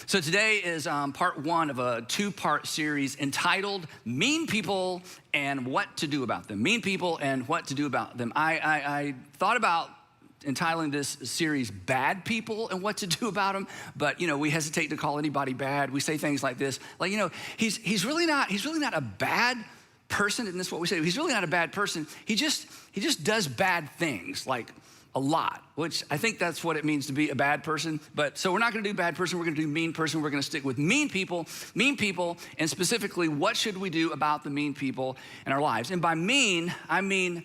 So today is part one of a two-part series entitled Mean People and What to Do About Them. Mean People and What to Do About Them. I thought about entitling this series Bad People and What to Do About Them, but we hesitate to call anybody bad. We say things like this, like, he's really not a bad person. Isn't this what we say? He's really not a bad person. He just does bad things, like a lot, which I think that's what it means to be a bad person. But so we're not gonna do bad person, we're gonna do mean person. We're gonna stick with mean people, and specifically, what should we do about the mean people in our lives? And by mean, I mean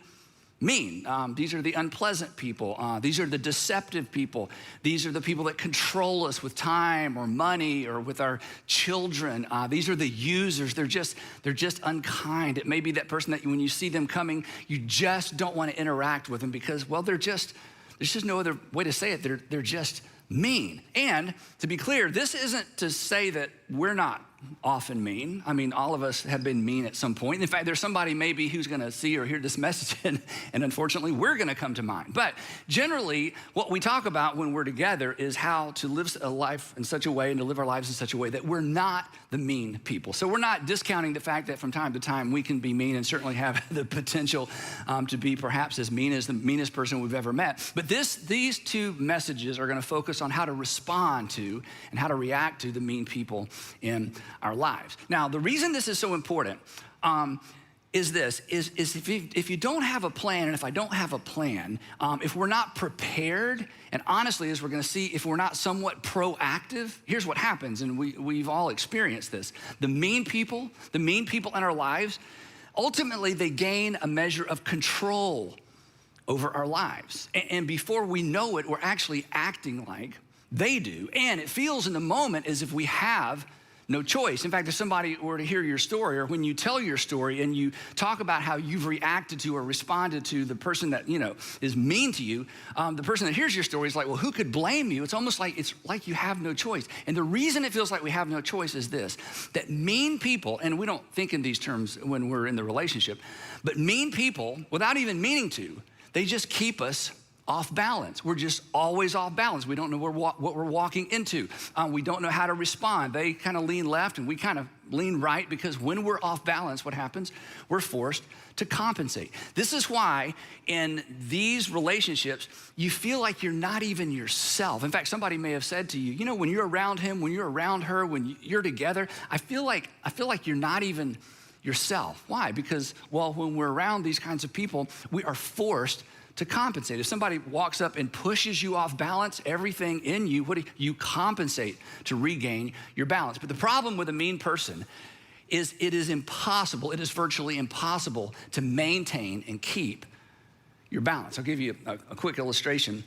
mean. These are the unpleasant people. These are the deceptive people. These are the people that control us with time or money or with our children. These are the users. They're just unkind. It may be that person that when you see them coming, you just don't want to interact with them because, well, there's just no other way to say it. They're just mean. And to be clear, this isn't to say that we're not often mean. I mean, all of us have been mean at some point. In fact, there's somebody maybe who's gonna see or hear this message and unfortunately we're gonna come to mind. But generally, what we talk about when we're together is how to live a life in such a way and to live our lives in such a way that we're not the mean people. So we're not discounting the fact that from time to time we can be mean and certainly have the potential to be perhaps as mean as the meanest person we've ever met. But these two messages are gonna focus on how to respond to and how to react to the mean people in our lives. Now, the reason this is so important is if you don't have a plan, and if I don't have a plan, if we're not prepared, and honestly, as we're gonna see, if we're not somewhat proactive, here's what happens, and we've all experienced this. The mean people in our lives, ultimately they gain a measure of control over our lives. And before we know it, we're actually acting like they do. And it feels in the moment as if we have no choice. In fact, if somebody were to hear your story, or when you tell your story and you talk about how you've reacted to or responded to the person that, is mean to you, the person that hears your story is like, well, who could blame you? It's almost like you have no choice. And the reason it feels like we have no choice is this, that mean people, and we don't think in these terms when we're in the relationship, but mean people, without even meaning to, they just keep us off balance. We're just always off balance. We don't know what we're walking into. We don't know how to respond. They kind of lean left and we kind of lean right, because when we're off balance, what happens? We're forced to compensate. This is why in these relationships, you feel like you're not even yourself. In fact, somebody may have said to you, when you're around him, when you're around her, when you're together, I feel like you're not even yourself. Why? Because, well, when we're around these kinds of people, we are forced to compensate. If somebody walks up and pushes you off balance, everything in you, you compensate to regain your balance. But the problem with a mean person is it is virtually impossible to maintain and keep your balance. I'll give you a quick illustration.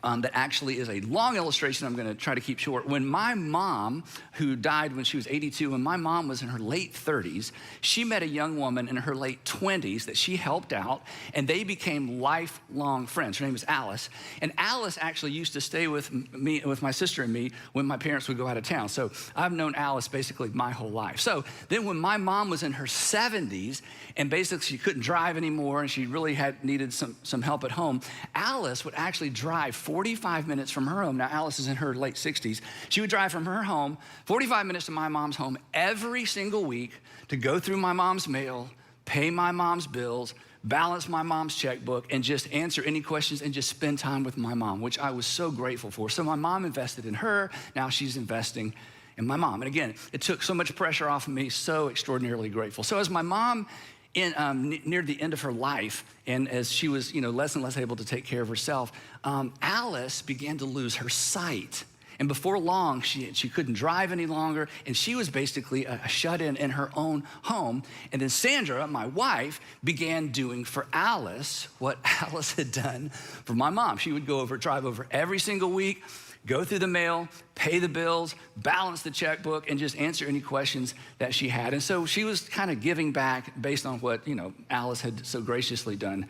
That actually is a long illustration I'm gonna try to keep short. When my mom, who died when she was 82, when my mom was in her late 30s, she met a young woman in her late 20s that she helped out, and they became lifelong friends. Her name was Alice, and Alice actually used to stay with me, with my sister and me, when my parents would go out of town. So I've known Alice basically my whole life. So then when my mom was in her 70s, and basically she couldn't drive anymore, and she really needed some help at home, Alice would actually drive 45 minutes from her home. Now, Alice is in her late 60s. She would drive from her home 45 minutes to my mom's home every single week to go through my mom's mail, pay my mom's bills, balance my mom's checkbook, and just answer any questions and just spend time with my mom, which I was so grateful for. So my mom invested in her. Now she's investing in my mom. And again, it took so much pressure off of me, so extraordinarily grateful. So as my mom near the end of her life, and as she was less and less able to take care of herself, Alice began to lose her sight. And before long, she couldn't drive any longer, and she was basically a shut-in in her own home. And then Sandra, my wife, began doing for Alice what Alice had done for my mom. She would drive over every single week, go through the mail, pay the bills, balance the checkbook, and just answer any questions that she had. And so she was kind of giving back based on what Alice had so graciously done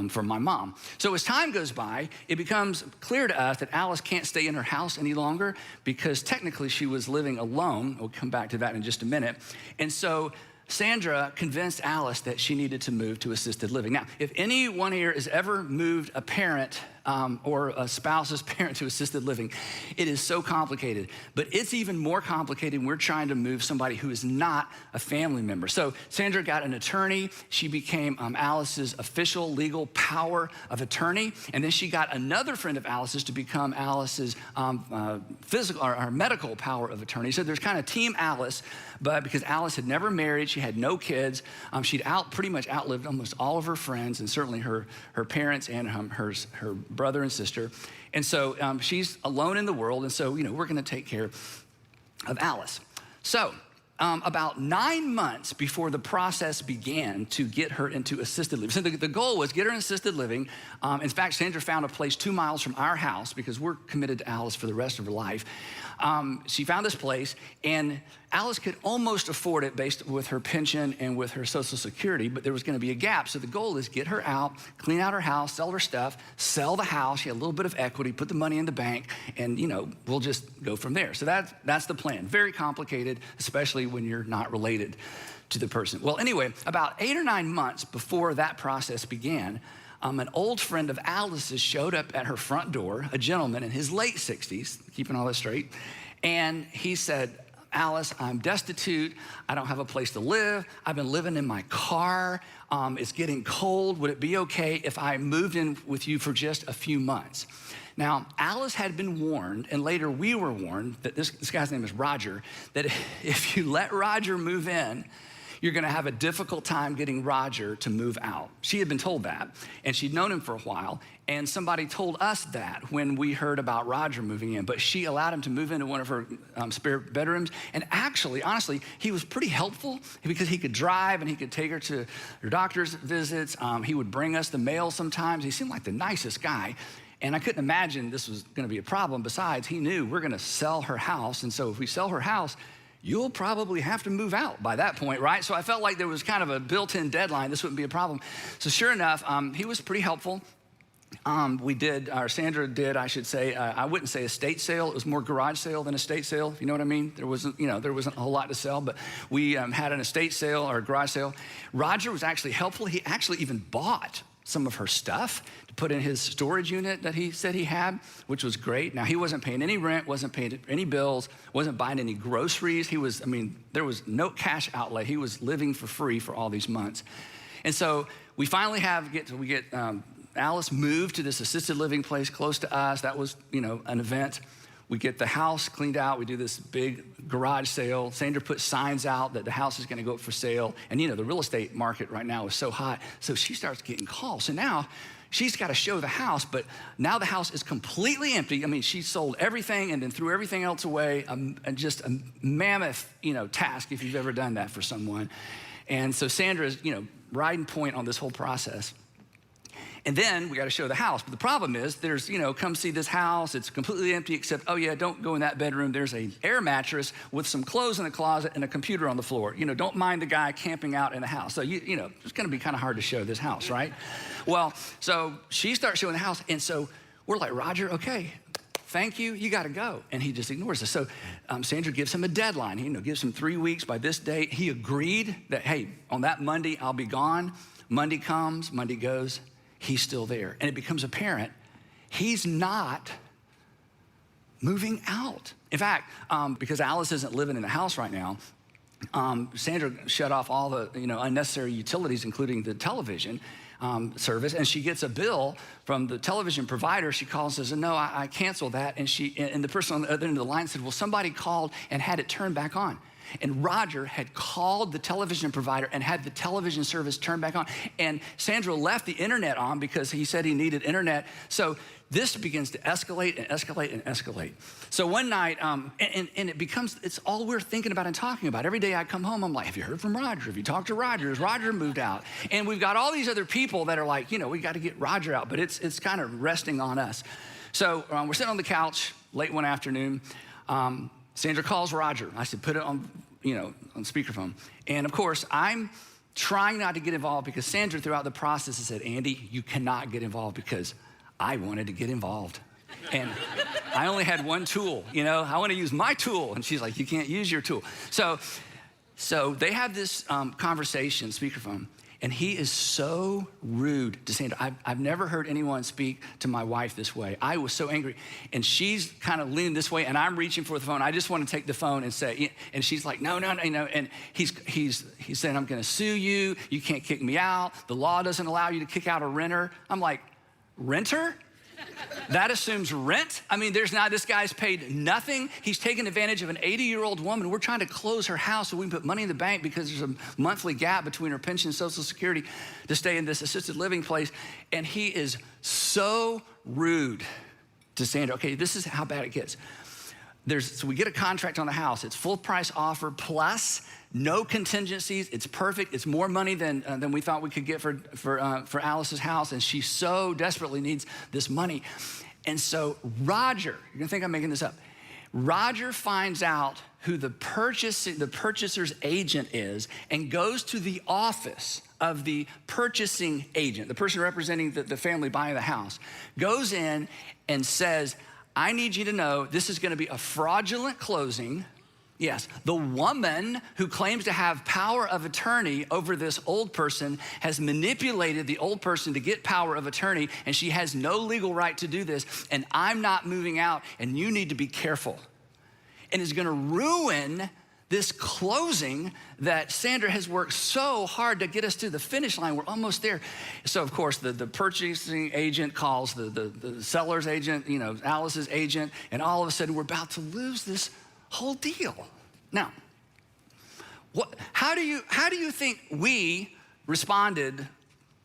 for my mom. So as time goes by, it becomes clear to us that Alice can't stay in her house any longer because technically she was living alone. We'll come back to that in just a minute. And so Sandra convinced Alice that she needed to move to assisted living. Now, if anyone here has ever moved a parent or a spouse's parent to assisted living. It is so complicated, but it's even more complicated when we're trying to move somebody who is not a family member. So Sandra got an attorney. She became Alice's official legal power of attorney. And then she got another friend of Alice's to become Alice's physical or medical power of attorney. So there's kind of Team Alice, but because Alice had never married, she had no kids, she'd pretty much outlived almost all of her friends and certainly her parents and her brother and sister. And so she's alone in the world. And so, we're going to take care of Alice. So about 9 months before the process began to get her into assisted living. So the goal was get her in assisted living. In fact, Sandra found a place 2 miles from our house because we're committed to Alice for the rest of her life. She found this place, and Alice could almost afford it based with her pension and with her Social Security, but there was going to be a gap. So the goal is get her out, clean out her house, sell her stuff, sell the house. She had a little bit of equity, put the money in the bank, and we'll just go from there. So that's the plan. Very complicated, especially when you're not related to the person. Well, anyway, about 8 or 9 months before that process began, an old friend of Alice's showed up at her front door, a gentleman in his late 60s, keeping all this straight, and he said, Alice, I'm destitute. I don't have a place to live. I've been living in my car. It's getting cold. Would it be okay if I moved in with you for just a few months? Now, Alice had been warned, and later we were warned, that this guy's name is Roger, that if you let Roger move in, you're gonna have a difficult time getting Roger to move out. She had been told that, and she'd known him for a while, and somebody told us that when we heard about Roger moving in, but she allowed him to move into one of her spare bedrooms, and actually, honestly, he was pretty helpful because he could drive and he could take her to her doctor's visits. He would bring us the mail sometimes. He seemed like the nicest guy, and I couldn't imagine this was gonna be a problem. Besides, he knew we're gonna sell her house, and so if we sell her house, you'll probably have to move out by that point, right? So I felt like there was kind of a built-in deadline. This wouldn't be a problem. So sure enough, he was pretty helpful. Sandra did, I should say, I wouldn't say estate sale. It was more garage sale than estate sale, if you know what I mean. There wasn't a whole lot to sell, but we had an estate sale or a garage sale. Roger was actually helpful. He actually even bought some of her stuff to put in his storage unit that he said he had, which was great. Now, he wasn't paying any rent, wasn't paying any bills, wasn't buying any groceries. There was no cash outlay. He was living for free for all these months. And so we finally get Alice moved to this assisted living place close to us. That was, an event. We get the house cleaned out. We do this big garage sale. Sandra put signs out that the house is gonna go up for sale. And the real estate market right now is so hot. So she starts getting calls. So now she's gotta show the house, but now the house is completely empty. She sold everything and then threw everything else away. Just a mammoth, task if you've ever done that for someone. And so Sandra's, riding point on this whole process. And then we got to show the house. But the problem is there's, come see this house. It's completely empty except, oh yeah, don't go in that bedroom. There's an air mattress with some clothes in the closet and a computer on the floor. Don't mind the guy camping out in the house. So, it's going to be kind of hard to show this house, right? Well, so she starts showing the house. And so we're like, Roger, okay, thank you, you got to go. And he just ignores us. So Sandra gives him a deadline. He gives him 3 weeks by this date. He agreed that, hey, on that Monday, I'll be gone. Monday comes, Monday goes. He's still there. And it becomes apparent he's not moving out. In fact, because Alice isn't living in the house right now, Sandra shut off all the unnecessary utilities, including the television service, and she gets a bill from the television provider. She calls and says, no, I canceled that. And the person on the other end of the line said, well, somebody called and had it turned back on. And Roger had called the television provider and had the television service turned back on. And Sandra left the internet on because he said he needed internet. So this begins to escalate and escalate and escalate. So one night, and it's all we're thinking about and talking about. Every day I come home, I'm like, have you heard from Roger? Have you talked to Roger? Has Roger moved out? And we've got all these other people that are like, we got to get Roger out, but it's kind of resting on us. So we're sitting on the couch late one afternoon. Sandra calls Roger. I said, put it on, on speakerphone. And of course, I'm trying not to get involved because Sandra throughout the process has said, Andy, you cannot get involved because I wanted to get involved. And I only had one tool, I want to use my tool. And she's like, you can't use your tool. So they have this conversation, speakerphone. And he is so rude to Sandra. I've never heard anyone speak to my wife this way. I was so angry. And she's kind of leaning this way, and I'm reaching for the phone. I just want to take the phone and say, and she's like, no. And he's saying, I'm going to sue you. You can't kick me out. The law doesn't allow you to kick out a renter. I'm like, renter? That assumes rent. I mean, this guy's paid nothing. He's taken advantage of an 80-year-old woman. We're trying to close her house so we can put money in the bank because there's a monthly gap between her pension and Social Security to stay in this assisted living place. And he is so rude to Sandra. Okay, this is how bad it gets. So we get a contract on the house. It's full price offer plus no contingencies. It's perfect. It's more money than we thought we could get for Alice's house, and she so desperately needs this money. And so Roger, you're gonna think I'm making this up. Roger finds out who the purchaser's agent is and goes to the office of the purchasing agent, the person representing the family buying the house, goes in and says, I need you to know this is gonna be a fraudulent closing. Yes, the woman who claims to have power of attorney over this old person has manipulated the old person to get power of attorney, and she has no legal right to do this, and I'm not moving out, and you need to be careful. And it's gonna ruin this closing that Sandra has worked so hard to get us to the finish line. We're almost there. So of course, the purchasing agent calls the seller's agent, Alice's agent, and all of a sudden we're about to lose this whole deal. Now, how do you think we responded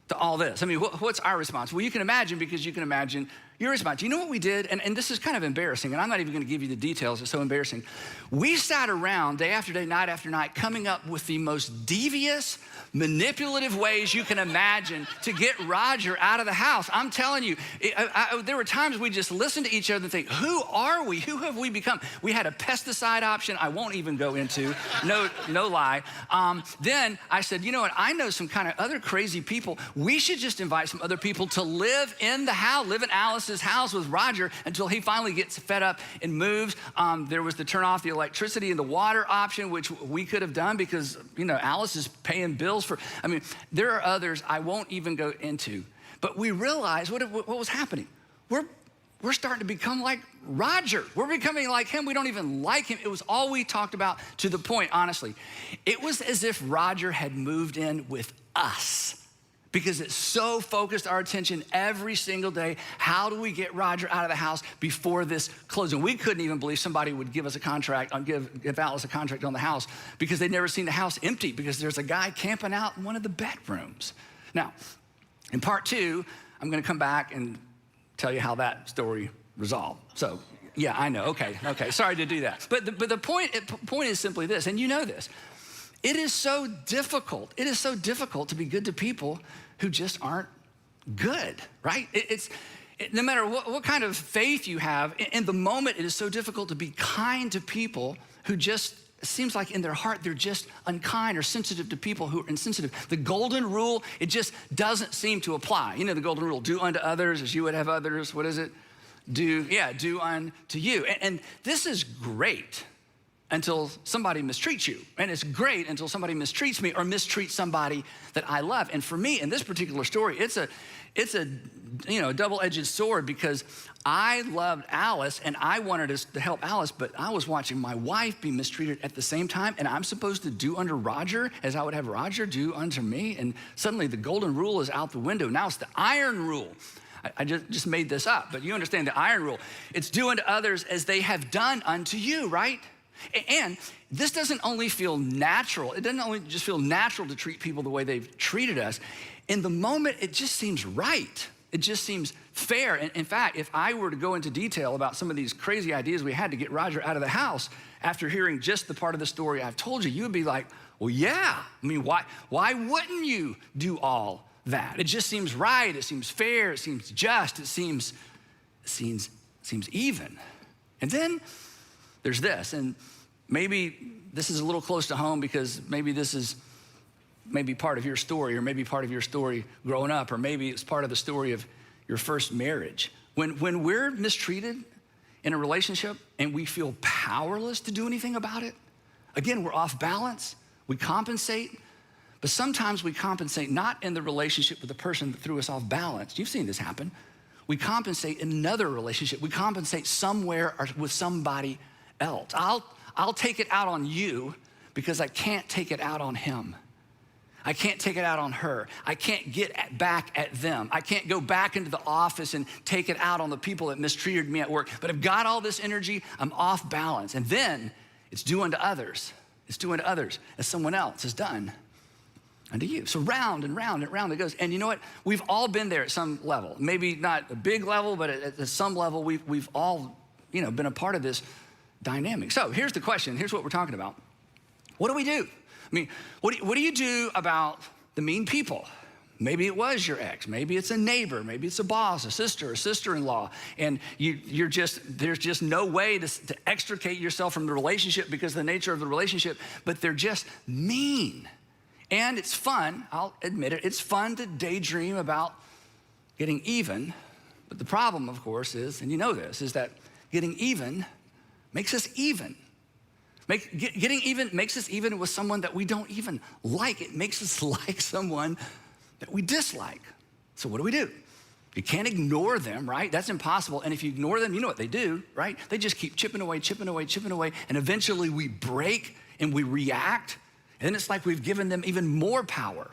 to all this? I mean, what's our response? Well, you can imagine, because you can imagine your response. You know what we did? And this is kind of embarrassing, and I'm not even gonna give you the details, it's so embarrassing. We sat around day after day, night after night, coming up with the most devious, manipulative ways you can imagine to get Roger out of the house. I'm telling you, there were times we just listened to each other and think, who are we? Who have we become? We had a pesticide option I won't even go into, no lie. Then I said, you know what? I know some kind of other crazy people. We should just invite some other people to live in the house, live in Alice's house with Roger until he finally gets fed up and moves. There was the turn off the electricity and the water option, which we could have done because, Alice is paying bills there are others I won't even go into. But we realized what was happening. We're starting to become like Roger. We're becoming like him. We don't even like him. It was all we talked about, to the point, honestly. It was as if Roger had moved in with us, because it so focused our attention every single day. How do we get Roger out of the house before this closing? We couldn't even believe somebody would give us a contract, give Alice a contract on the house, because they'd never seen the house empty because there's a guy camping out in one of the bedrooms. Now, in part 2, I'm gonna come back and tell you how that story resolved. So, yeah, I know, okay, sorry to do that. But the point is simply this, and you know this. It is so difficult to be good to people who just aren't good, right? No matter what kind of faith you have, in the moment, it is so difficult to be kind to people who just, it seems like in their heart, they're just unkind or sensitive to people who are insensitive. The golden rule, it just doesn't seem to apply. The golden rule, do unto others as you would have others. What is it? Do unto you. And this is great until somebody mistreats you. And it's great until somebody mistreats me or mistreats somebody that I love. And for me, in this particular story, it's a double-edged sword, because I loved Alice and I wanted us to help Alice, but I was watching my wife be mistreated at the same time, and I'm supposed to do unto Roger as I would have Roger do unto me. And suddenly the golden rule is out the window. Now it's the iron rule. I just made this up, but you understand the iron rule. It's do unto others as they have done unto you, right? And this doesn't only feel natural. It doesn't only just feel natural to treat people the way they've treated us. In the moment, it just seems right. It just seems fair. And in fact, if I were to go into detail about some of these crazy ideas we had to get Roger out of the house, after hearing just the part of the story I've told you, you would be like, well, yeah. I mean, why wouldn't you do all that? It just seems right. It seems fair. It seems just. It seems even. And then there's this, and maybe this is a little close to home, because maybe this is part of your story, or maybe part of your story growing up, or maybe it's part of the story of your first marriage. When we're mistreated in a relationship and we feel powerless to do anything about it, again, we're off balance, we compensate, But sometimes we compensate not in the relationship with the person that threw us off balance. You've seen this happen. We compensate in another relationship. We compensate somewhere or with somebody else. I'll take it out on you because I can't take it out on him. I can't take it out on her. I can't get back at them. I can't go back into the office and take it out on the people that mistreated me at work. But I've got all this energy, I'm off balance. And then it's due unto others. It's due unto others as someone else has done unto you. So round and round and round it goes. And you know what? We've all been there at some level. Maybe not a big level, but at some level, we've all, been a part of this dynamic. So here's the question. Here's what we're talking about. What do we do? I mean, what do you do about the mean people? Maybe it was your ex. Maybe it's a neighbor. Maybe it's a boss, a sister-in-law. And there's just no way to extricate yourself from the relationship because of the nature of the relationship, but they're just mean. And it's fun, I'll admit it, it's fun to daydream about getting even. But the problem, of course, is, and you know this, is that getting even makes us even. Getting even makes us even with someone that we don't even like. It makes us like someone that we dislike. So what do? You can't ignore them, right? That's impossible. And if you ignore them, you know what they do, right? They just keep chipping away. And eventually we break and we react. And then it's like we've given them even more power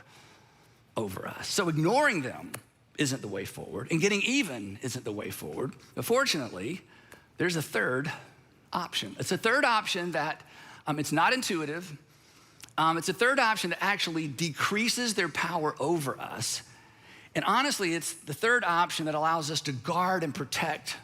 over us. So ignoring them isn't the way forward. And getting even isn't the way forward. But fortunately, there's a third option. It's a third option that it's not intuitive. It's a third option that actually decreases their power over us. And honestly, it's the third option that allows us to guard and protect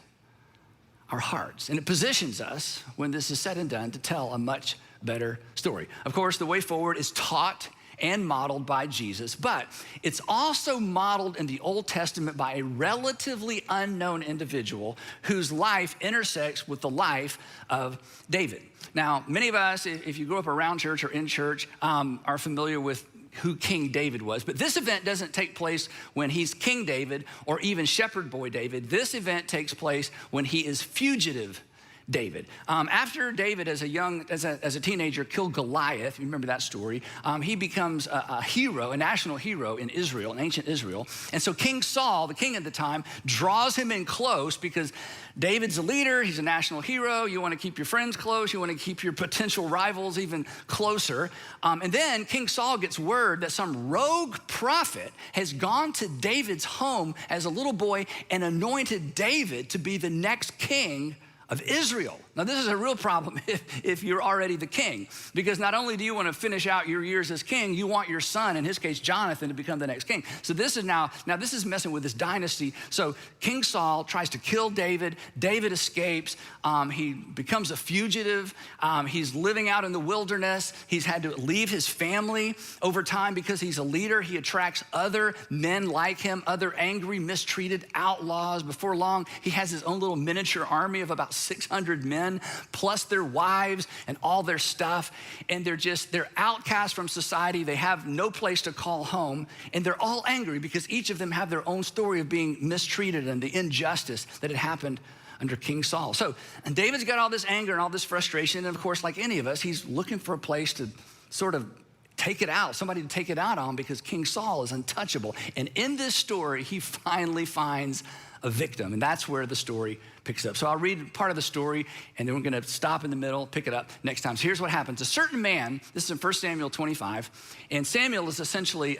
our hearts. And it positions us, when this is said and done, to tell a much better story. Of course, the way forward is taught and modeled by Jesus, but it's also modeled in the Old Testament by a relatively unknown individual whose life intersects with the life of David. Now, many of us, if you grew up around church or in church, are familiar with who King David was. But this event doesn't take place when he's King David or even Shepherd Boy David. This event takes place when he is fugitive David. After David, as a teenager, killed Goliath, you remember that story, he becomes a hero, a national hero in Israel, in ancient Israel. And so King Saul, the king at the time, draws him in close because David's a leader, he's a national hero. You want to keep your friends close, you want to keep your potential rivals even closer. And then King Saul gets word that some rogue prophet has gone to David's home as a little boy and anointed David to be the next king of Israel. Now, this is a real problem if you're already the king, because not only do you want to finish out your years as king, you want your son, in his case, Jonathan, to become the next king. So this is now this is messing with this dynasty. So King Saul tries to kill David. David escapes. He becomes a fugitive. He's living out in the wilderness. He's had to leave his family over time because he's a leader. He attracts other men like him, other angry, mistreated outlaws. Before long, he has his own little miniature army of about 600 men, plus their wives and all their stuff. And they're outcast from society. They have no place to call home. And they're all angry because each of them have their own story of being mistreated and the injustice that had happened under King Saul. So, and David's got all this anger and all this frustration. And of course, like any of us, he's looking for a place to sort of take it out, somebody to take it out on, because King Saul is untouchable. And in this story, he finally finds a victim, and that's where the story picks up. So I'll read part of the story, and then we're gonna stop in the middle, pick it up next time. So here's what happens. A certain man, this is in 1 Samuel 25, and Samuel is essentially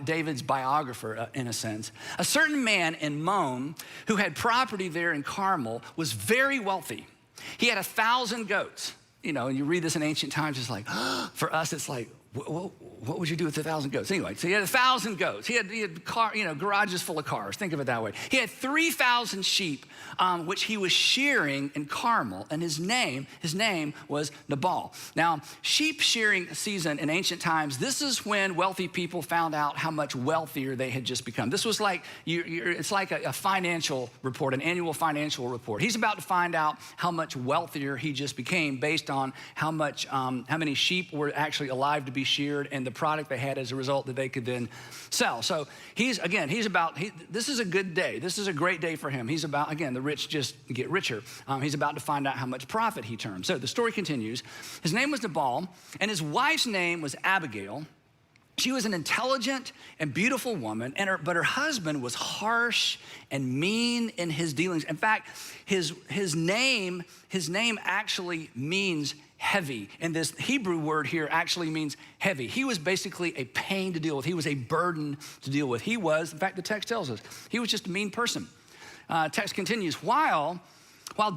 David's biographer in a sense. A certain man in Mon, who had property there in Carmel, was very wealthy. He had 1,000 goats. You know, and you read this in ancient times, it's like, for us, it's like, what would you do with 1,000 goats? Anyway, so he had 1,000 goats. He had garages full of cars. Think of it that way. He had 3,000 sheep, which he was shearing in Carmel, and his name was Nabal. Now, sheep shearing season in ancient times, this is when wealthy people found out how much wealthier they had just become. This was like, it's like a financial report, an annual financial report. He's about to find out how much wealthier he just became based on how many sheep were actually alive to be sheared and the product they had as a result that they could then sell. So this is a good day. This is a great day for him. He's about, again, the rich just get richer. He's about to find out how much profit he turned. So the story continues. His name was Nabal, and his wife's name was Abigail. She was an intelligent and beautiful woman, but her husband was harsh and mean in his dealings. In fact, his name actually means heavy. And this Hebrew word here actually means heavy. He was basically a pain to deal with. He was a burden to deal with. In fact, the text tells us, he was just a mean person. Text continues, while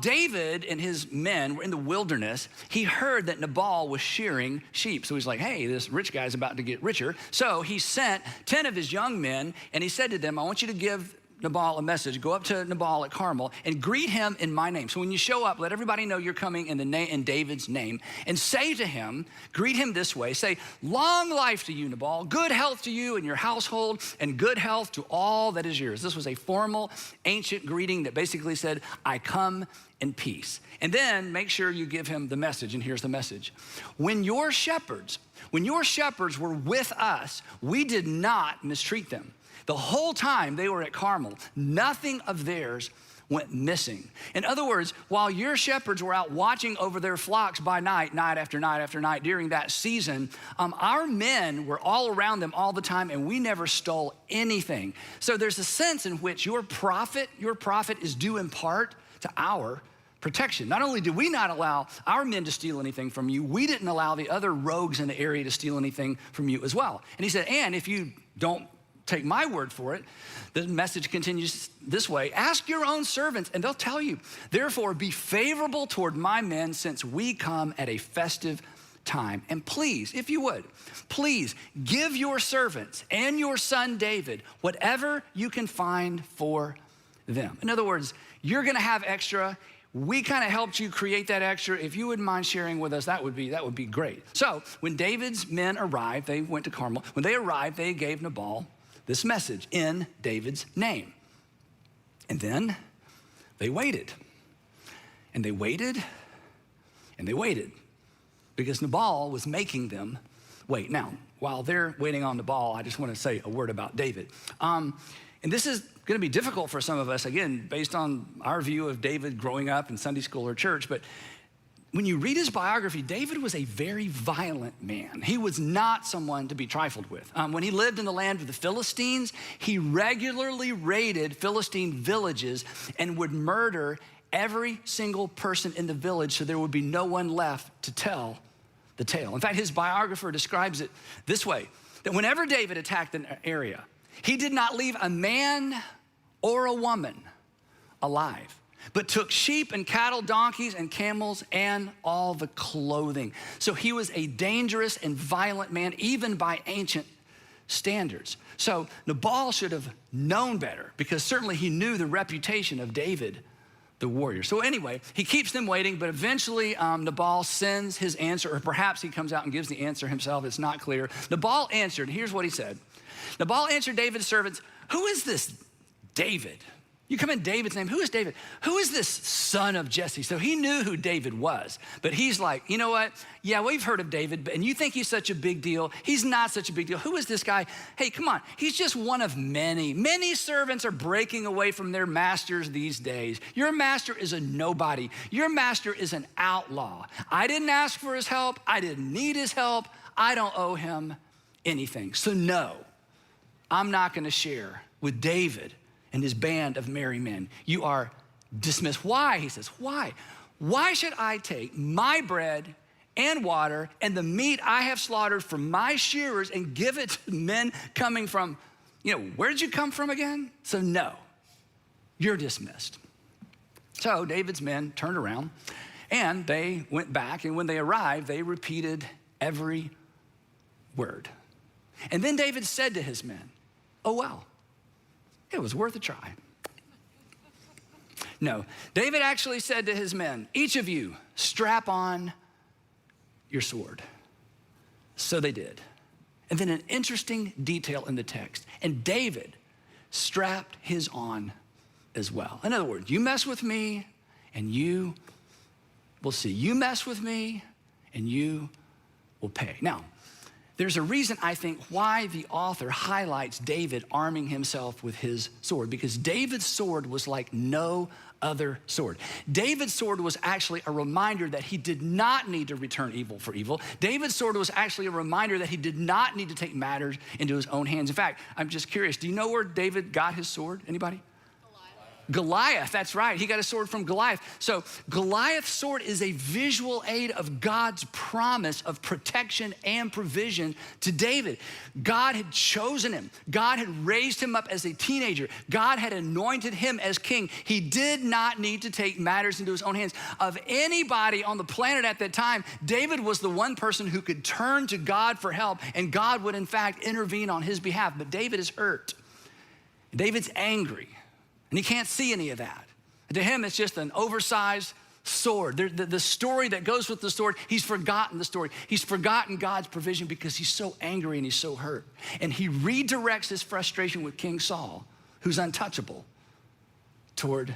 David and his men were in the wilderness, he heard that Nabal was shearing sheep. So he's like, hey, this rich guy's about to get richer. So he sent 10 of his young men, and he said to them, I want you to give Nabal a message. Go up to Nabal at Carmel and greet him in my name. So when you show up, let everybody know you're coming in David's name, and say to him, greet him this way. Say, long life to you, Nabal, good health to you and your household, and good health to all that is yours. This was a formal, ancient greeting that basically said, I come in peace. And then make sure you give him the message, and here's the message. When your shepherds were with us, we did not mistreat them. The whole time they were at Carmel, nothing of theirs went missing. In other words, while your shepherds were out watching over their flocks by night, night after night after night during that season, our men were all around them all the time, and we never stole anything. So there's a sense in which your profit is due in part to our protection. Not only did we not allow our men to steal anything from you, we didn't allow the other rogues in the area to steal anything from you as well. And he said, and if you don't take my word for it, the message continues this way. Ask your own servants, and they'll tell you. Therefore, be favorable toward my men, since we come at a festive time. And please, if you would, please give your servants and your son David whatever you can find for them. In other words, you're gonna have extra. We kind of helped you create that extra. If you wouldn't mind sharing with us, that would be great. So when David's men arrived, they went to Carmel. When they arrived, they gave Nabal this message in David's name. And then they waited. And they waited, and they waited, because Nabal was making them wait. Now, while they're waiting on Nabal, I just want to say a word about David. And this is going to be difficult for some of us, again, based on our view of David growing up in Sunday school or church, but when you read his biography, David was a very violent man. He was not someone to be trifled with. When he lived in the land of the Philistines, he regularly raided Philistine villages and would murder every single person in the village so there would be no one left to tell the tale. In fact, his biographer describes it this way, that whenever David attacked an area, he did not leave a man or a woman alive, but took sheep and cattle, donkeys and camels, and all the clothing. So he was a dangerous and violent man, even by ancient standards. So Nabal should have known better, because certainly he knew the reputation of David, the warrior. So anyway, he keeps them waiting, but eventually Nabal sends his answer, or perhaps he comes out and gives the answer himself. It's not clear. Nabal answered, here's what he said. Nabal answered David's servants, who is this David? You come in David's name. Who is David? Who is this son of Jesse? So he knew who David was, but he's like, you know what? Yeah, we've heard of David, and you think he's such a big deal. He's not such a big deal. Who is this guy? Hey, come on. He's just one of many. Many servants are breaking away from their masters these days. Your master is a nobody. Your master is an outlaw. I didn't ask for his help. I didn't need his help. I don't owe him anything. So no, I'm not going to share with David and his band of merry men. You are dismissed. Why? He says, why? Why should I take my bread and water and the meat I have slaughtered from my shearers and give it to men coming from, where did you come from again? So no, you're dismissed. So David's men turned around and they went back, and when they arrived, they repeated every word. And then David said to his men, oh, well, it was worth a try. No, David actually said to his men, each of you strap on your sword. So they did. And then an interesting detail in the text, and David strapped his on as well. In other words, you mess with me and you will see. You mess with me and you will pay. Now, there's a reason, I think, why the author highlights David arming himself with his sword, because David's sword was like no other sword. David's sword was actually a reminder that he did not need to return evil for evil. David's sword was actually a reminder that he did not need to take matters into his own hands. In fact, I'm just curious, do you know where David got his sword? Anybody? Goliath, that's right. He got a sword from Goliath. So Goliath's sword is a visual aid of God's promise of protection and provision to David. God had chosen him. God had raised him up as a teenager. God had anointed him as king. He did not need to take matters into his own hands. Of anybody on the planet at that time, David was the one person who could turn to God for help, and God would in fact intervene on his behalf. But David is hurt. David's angry. And he can't see any of that. To him, it's just an oversized sword. The story that goes with the sword, he's forgotten the story. He's forgotten God's provision because he's so angry and he's so hurt. And he redirects his frustration with King Saul, who's untouchable, toward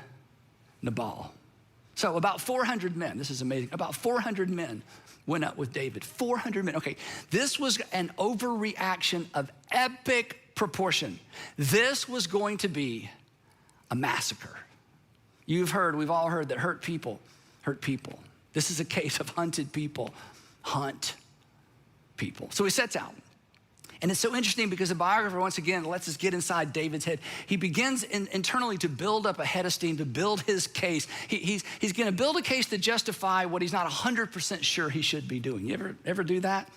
Nabal. So about 400 men, this is amazing, about 400 men went up with David. 400 men. Okay, this was an overreaction of epic proportion. This was going to be a massacre. We've all heard that hurt people hurt people. This is a case of hunted people hunt people. So he sets out. And it's so interesting because the biographer, once again, lets us get inside David's head. He begins internally to build up a head of steam, to build his case. He's going to build a case to justify what he's not 100% sure he should be doing. You ever do that?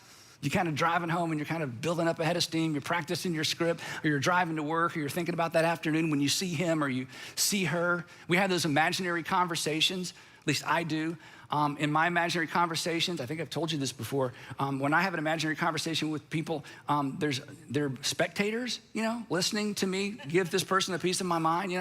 You're kind of driving home and you're kind of building up a head of steam. You're practicing your script, or you're driving to work, or you're thinking about that afternoon when you see him or you see her. We have those imaginary conversations, at least I do. In my imaginary conversations, I think I've told you this before, when I have an imaginary conversation with people, they're spectators, listening to me give this person a piece of my mind,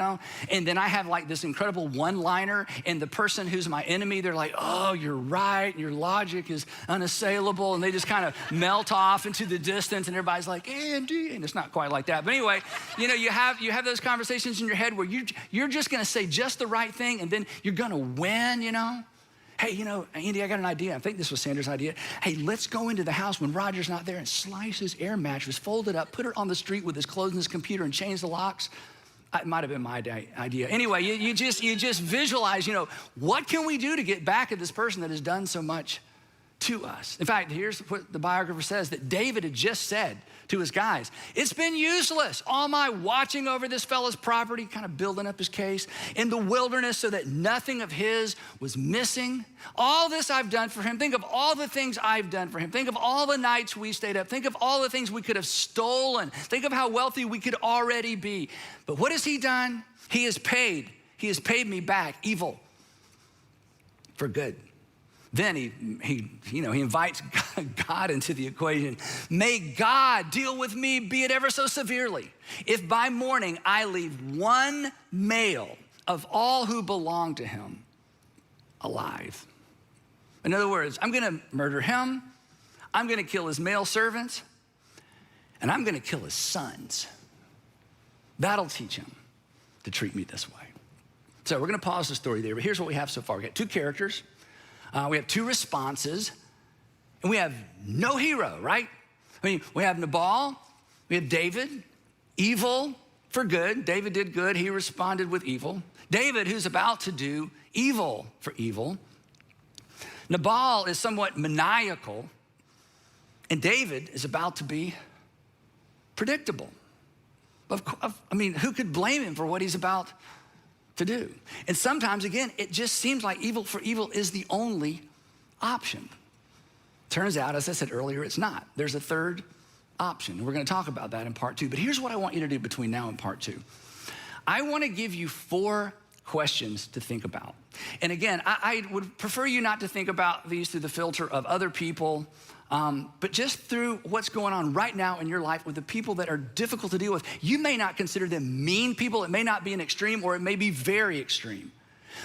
and then I have like this incredible one-liner, and the person who's my enemy, they're like, oh, you're right, your logic is unassailable, and they just kind of melt off into the distance, and everybody's like, Andy, and it's not quite like that. But anyway, you have those conversations in your head where you're just gonna say just the right thing, and then you're gonna win, Hey, Andy, I got an idea. I think this was Sandra's idea. Hey, let's go into the house when Roger's not there and slice his air mattress, fold it up, put it on the street with his clothes and his computer and change the locks. It might have been my idea. Anyway, you just visualize, what can we do to get back at this person that has done so much to us? In fact, here's what the biographer says, that David had just said to his guys, it's been useless, all my watching over this fellow's property, kind of building up his case, in the wilderness so that nothing of his was missing. All this I've done for him. Think of all the things I've done for him. Think of all the nights we stayed up. Think of all the things we could have stolen. Think of how wealthy we could already be. But what has he done? He has paid me back evil for good. Then he invites God into the equation. May God deal with me, be it ever so severely, if by morning I leave one male of all who belong to him alive. In other words, I'm gonna murder him, I'm gonna kill his male servants, and I'm gonna kill his sons. That'll teach him to treat me this way. So we're gonna pause the story there, but here's what we have so far. We got two characters. We have two responses, and we have no hero, right? We have Nabal, we have David, evil for good. David did good, he responded with evil. David, who's about to do evil for evil. Nabal is somewhat maniacal, and David is about to be predictable. Who could blame him for what he's about to do? And sometimes, again, it just seems like evil for evil is the only option. Turns out, as I said earlier, it's not. There's a third option. We're gonna talk about that in part 2. But here's what I want you to do between now and part 2. I wanna give you 4 questions to think about. And again, I would prefer you not to think about these through the filter of other people, but just through what's going on right now in your life with the people that are difficult to deal with. You may not consider them mean people. It may not be an extreme, or it may be very extreme.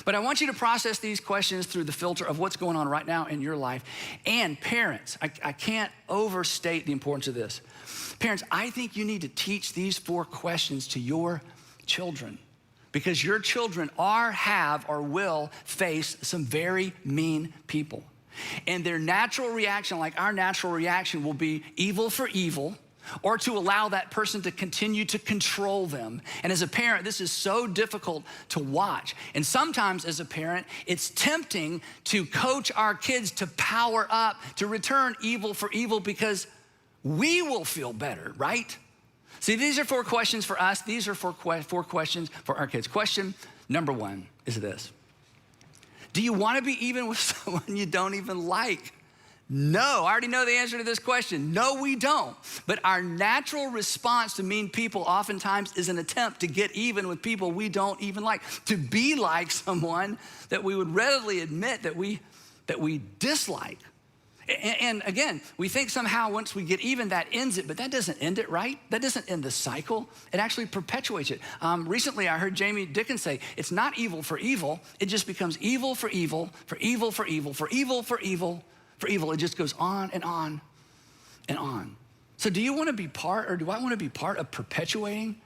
But I want you to process these questions through the filter of what's going on right now in your life. And parents, I can't overstate the importance of this. Parents, I think you need to teach these 4 questions to your children, because your children have, or will face some very mean people. And their natural reaction, like our natural reaction, will be evil for evil, or to allow that person to continue to control them. And as a parent, this is so difficult to watch. And sometimes as a parent, it's tempting to coach our kids to power up, to return evil for evil, because we will feel better, right? See, these are 4 questions for us. These are 4 questions for our kids. Question number 1 is this: do you want to be even with someone you don't even like? No, I already know the answer to this question. No, we don't. But our natural response to mean people oftentimes is an attempt to get even with people we don't even like, to be like someone that we would readily admit that we dislike. And again, we think somehow once we get even, that ends it, but that doesn't end it, right? That doesn't end the cycle. It actually perpetuates it. Recently, I heard Jamie Dickens say, it's not evil for evil. It just becomes evil for evil, for evil for evil, for evil for evil, for evil. It just goes on and on and on. So do you want to be part, or do I want to be part of perpetuating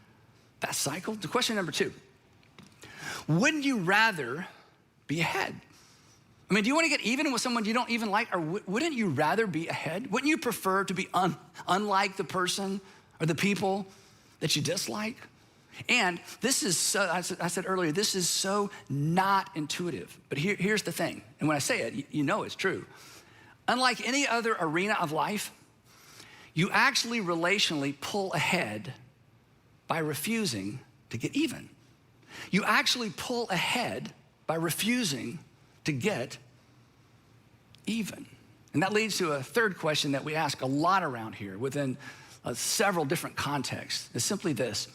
that cycle? The question number 2, wouldn't you rather be ahead? I mean, do you want to get even with someone you don't even like, or wouldn't you rather be ahead? Wouldn't you prefer to be unlike the person or the people that you dislike? And this is so, I said earlier, this is so not intuitive. But here's the thing, and when I say it, you know it's true. Unlike any other arena of life, you actually relationally pull ahead by refusing to get even. You actually pull ahead by refusing to get even. And that leads to a third question that we ask a lot around here within several different contexts. It's simply this.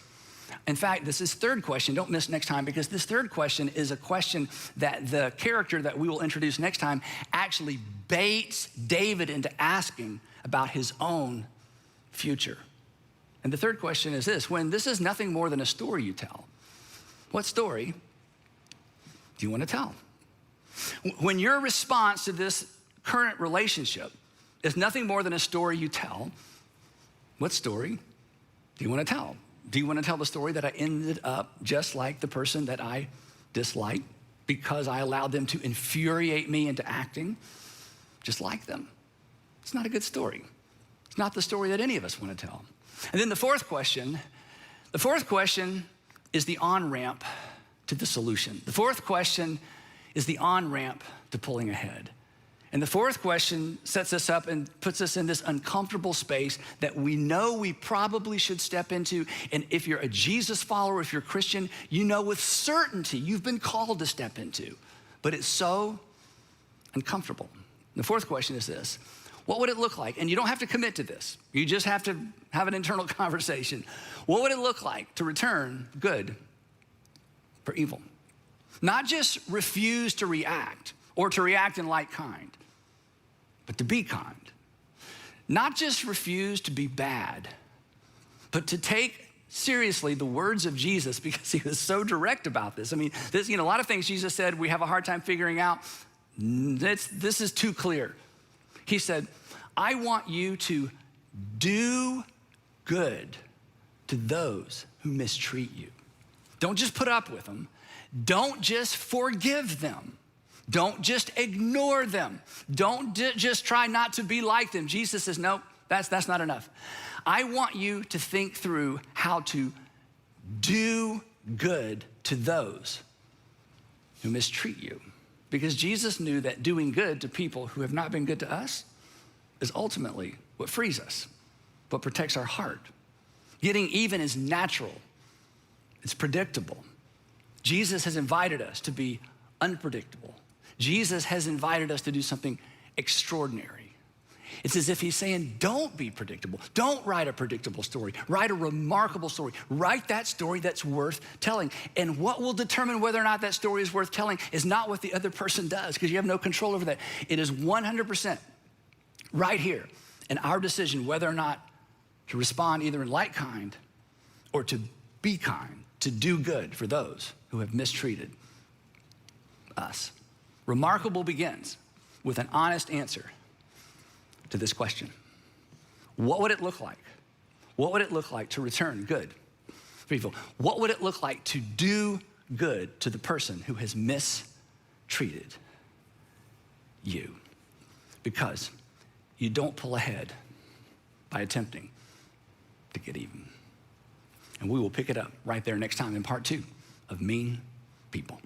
In fact, this is third question. Don't miss next time, because this third question is a question that the character that we will introduce next time actually baits David into asking about his own future. And the third question is this: when this is nothing more than a story you tell, what story do you want to tell? When your response to this current relationship is nothing more than a story you tell, what story do you want to tell? Do you want to tell the story that I ended up just like the person that I disliked because I allowed them to infuriate me into acting just like them? It's not a good story. It's not the story that any of us want to tell. And then the fourth question is the on-ramp to the solution. The fourth question is the on-ramp to pulling ahead. And the fourth question sets us up and puts us in this uncomfortable space that we know we probably should step into. And if you're a Jesus follower, if you're a Christian, you know with certainty you've been called to step into. But it's so uncomfortable. The fourth question is this: what would it look like? And you don't have to commit to this. You just have to have an internal conversation. What would it look like to return good for evil? Not just refuse to react or to react in like kind, but to be kind. Not just refuse to be bad, but to take seriously the words of Jesus, because he was so direct about this. I mean, a lot of things Jesus said we have a hard time figuring out. This is too clear. He said, I want you to do good to those who mistreat you. Don't just put up with them. Don't just forgive them. Don't just ignore them. Don't just try not to be like them. Jesus says, nope, that's not enough. I want you to think through how to do good to those who mistreat you. Because Jesus knew that doing good to people who have not been good to us is ultimately what frees us, what protects our heart. Getting even is natural. It's predictable. Jesus has invited us to be unpredictable. Jesus has invited us to do something extraordinary. It's as if he's saying, don't be predictable. Don't write a predictable story. Write a remarkable story. Write that story that's worth telling. And what will determine whether or not that story is worth telling is not what the other person does, because you have no control over that. It is 100% right here in our decision whether or not to respond either in like kind or to be kind, to do good for those who have mistreated us. Remarkable begins with an honest answer to this question. What would it look like? What would it look like to return good for evil? What would it look like to do good to the person who has mistreated you? because you don't pull ahead by attempting to get even. And we will pick it up right there next time in part 2 of Mean People.